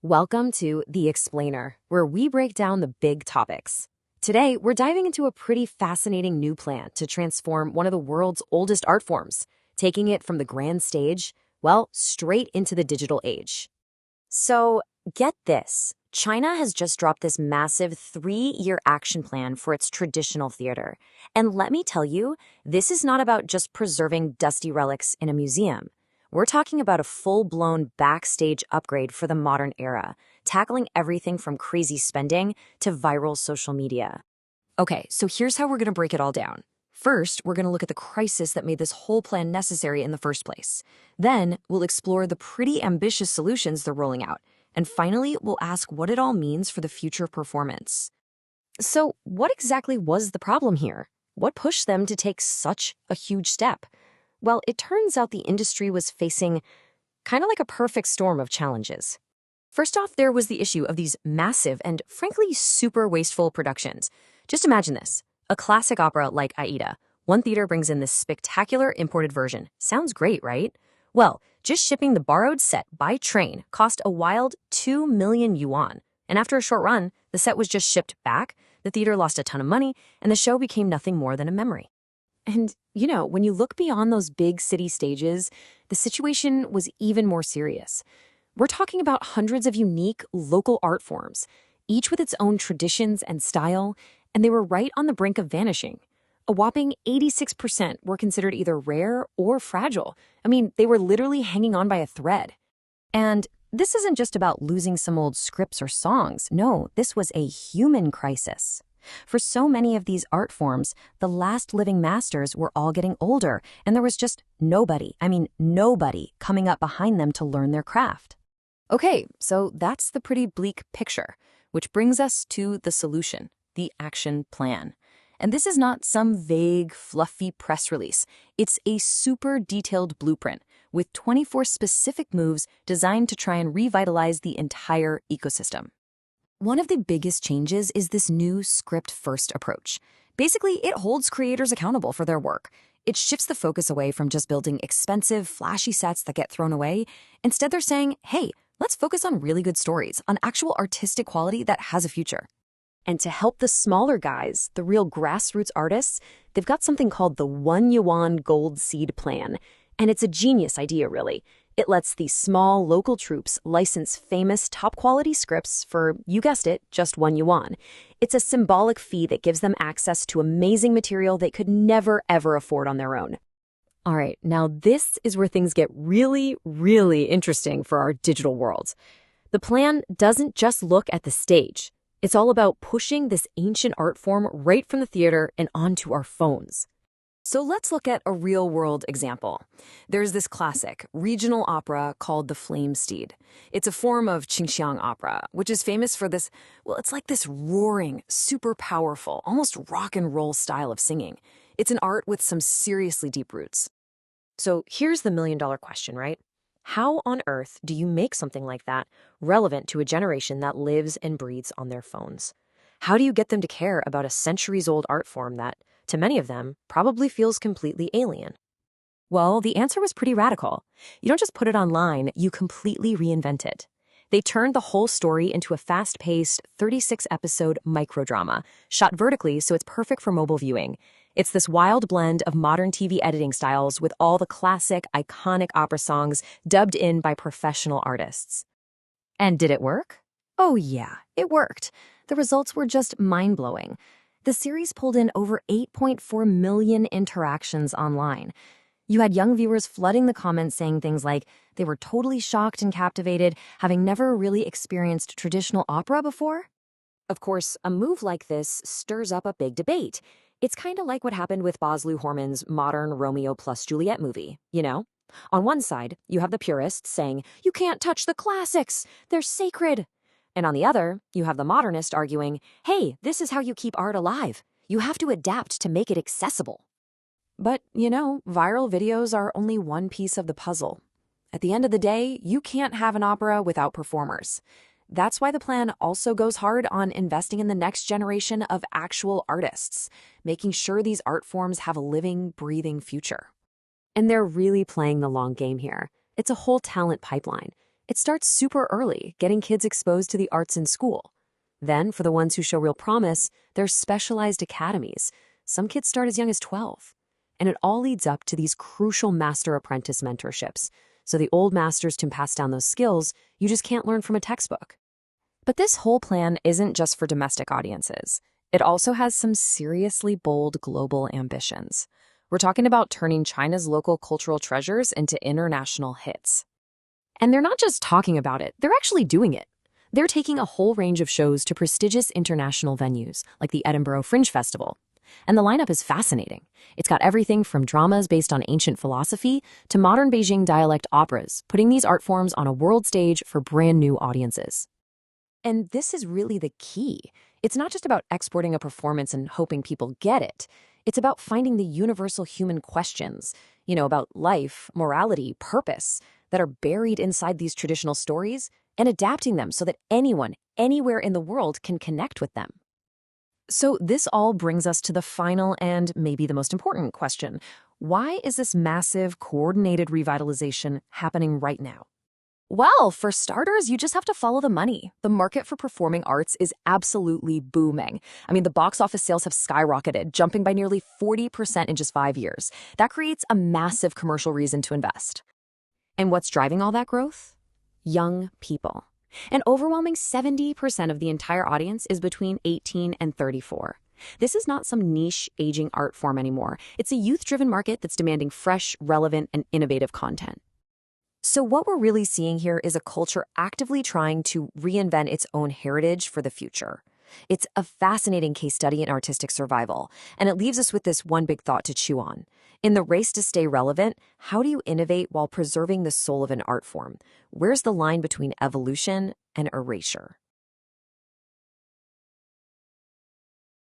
Welcome to The Explainer, where we break down the big topics. Today, we're diving into a pretty fascinating new plan to transform one of the world's oldest art forms, taking it from the grand stage, well, straight into the digital age. So, get this. China has just dropped this massive 3-year action plan for its traditional theater. And let me tell you, this is not about just preserving dusty relics in a museum. We're talking about a full-blown backstage upgrade for the modern era, tackling everything from crazy spending to viral social media. Okay, so here's how we're going to break it all down. First, we're going to look at the crisis that made this whole plan necessary in the first place. Then, we'll explore the pretty ambitious solutions they're rolling out. And finally, we'll ask what it all means for the future of performance. So, what exactly was the problem here? What pushed them to take such a huge step? Well, it turns out the industry was facing kind of like a perfect storm of challenges. First off, there was the issue of these massive and frankly super wasteful productions. Just imagine this. A classic opera like Aida. One theater brings in this spectacular imported version. Sounds great, right? Well, just shipping the borrowed set by train cost a wild 2 million yuan. And after a short run, the set was just shipped back, the theater lost a ton of money, and the show became nothing more than a memory. And, when you look beyond those big city stages, the situation was even more serious. We're talking about hundreds of unique local art forms, each with its own traditions and style, and they were right on the brink of vanishing. A whopping 86% were considered either rare or fragile. I mean, they were literally hanging on by a thread. And this isn't just about losing some old scripts or songs. No, this was a human crisis. For so many of these art forms, the last living masters were all getting older, and there was just nobody coming up behind them to learn their craft. Okay, so that's the pretty bleak picture, which brings us to the solution, the action plan. And this is not some vague, fluffy press release. It's a super detailed blueprint with 24 specific moves designed to try and revitalize the entire ecosystem. One of the biggest changes is this new script-first approach. Basically, it holds creators accountable for their work. It shifts the focus away from just building expensive, flashy sets that get thrown away. Instead, they're saying, hey, let's focus on really good stories, on actual artistic quality that has a future. And to help the smaller guys, the real grassroots artists, they've got something called the 1 Yuan Gold Seed Plan. And it's a genius idea, really. It lets these small local troops license famous top-quality scripts for, you guessed it, just 1 yuan. It's a symbolic fee that gives them access to amazing material they could never, ever afford on their own. All right, now this is where things get really, really interesting for our digital world. The plan doesn't just look at the stage. It's all about pushing this ancient art form right from the theater and onto our phones. So let's look at a real-world example. There's this classic regional opera called The Flame Steed. It's a form of Qingxiang opera, which is famous for this, it's like this roaring, super powerful, almost rock and roll style of singing. It's an art with some seriously deep roots. So here's the million-dollar question, right? How on earth do you make something like that relevant to a generation that lives and breathes on their phones? How do you get them to care about a centuries-old art form that, to many of them, probably feels completely alien? Well, the answer was pretty radical. You don't just put it online, you completely reinvent it. They turned the whole story into a fast-paced, 36-episode microdrama, shot vertically so it's perfect for mobile viewing. It's this wild blend of modern TV editing styles with all the classic, iconic opera songs dubbed in by professional artists. And did it work? Oh yeah, it worked. The results were just mind-blowing. The series pulled in over 8.4 million interactions online. You had young viewers flooding the comments saying things like they were totally shocked and captivated, having never really experienced traditional opera before. Of course, a move like this stirs up a big debate. It's kind of like what happened with Bosley Horman's modern Romeo plus Juliet movie, On one side, you have the purists saying, you can't touch the classics, they're sacred. And on the other, you have the modernist arguing, hey, this is how you keep art alive. You have to adapt to make it accessible. But, viral videos are only one piece of the puzzle. At the end of the day, you can't have an opera without performers. That's why the plan also goes hard on investing in the next generation of actual artists, making sure these art forms have a living, breathing future. And they're really playing the long game here. It's a whole talent pipeline. It starts super early, getting kids exposed to the arts in school. Then, for the ones who show real promise, there's specialized academies. Some kids start as young as 12. And it all leads up to these crucial master-apprentice mentorships. So the old masters can pass down those skills you just can't learn from a textbook. But this whole plan isn't just for domestic audiences. It also has some seriously bold global ambitions. We're talking about turning China's local cultural treasures into international hits. And they're not just talking about it, they're actually doing it. They're taking a whole range of shows to prestigious international venues, like the Edinburgh Fringe Festival. And the lineup is fascinating. It's got everything from dramas based on ancient philosophy to modern Beijing dialect operas, putting these art forms on a world stage for brand new audiences. And this is really the key. It's not just about exporting a performance and hoping people get it. It's about finding the universal human questions, about life, morality, purpose, that are buried inside these traditional stories and adapting them so that anyone, anywhere in the world can connect with them. So this all brings us to the final and maybe the most important question. Why is this massive, coordinated revitalization happening right now? Well, for starters, you just have to follow the money. The market for performing arts is absolutely booming. I mean, the box office sales have skyrocketed, jumping by nearly 40% in just 5 years. That creates a massive commercial reason to invest. And what's driving all that growth? Young people. An overwhelming 70% of the entire audience is between 18 and 34. This is not some niche, aging art form anymore. It's a youth-driven market that's demanding fresh, relevant, and innovative content. So what we're really seeing here is a culture actively trying to reinvent its own heritage for the future. It's a fascinating case study in artistic survival, and it leaves us with this one big thought to chew on. In the race to stay relevant, how do you innovate while preserving the soul of an art form? Where's the line between evolution and erasure?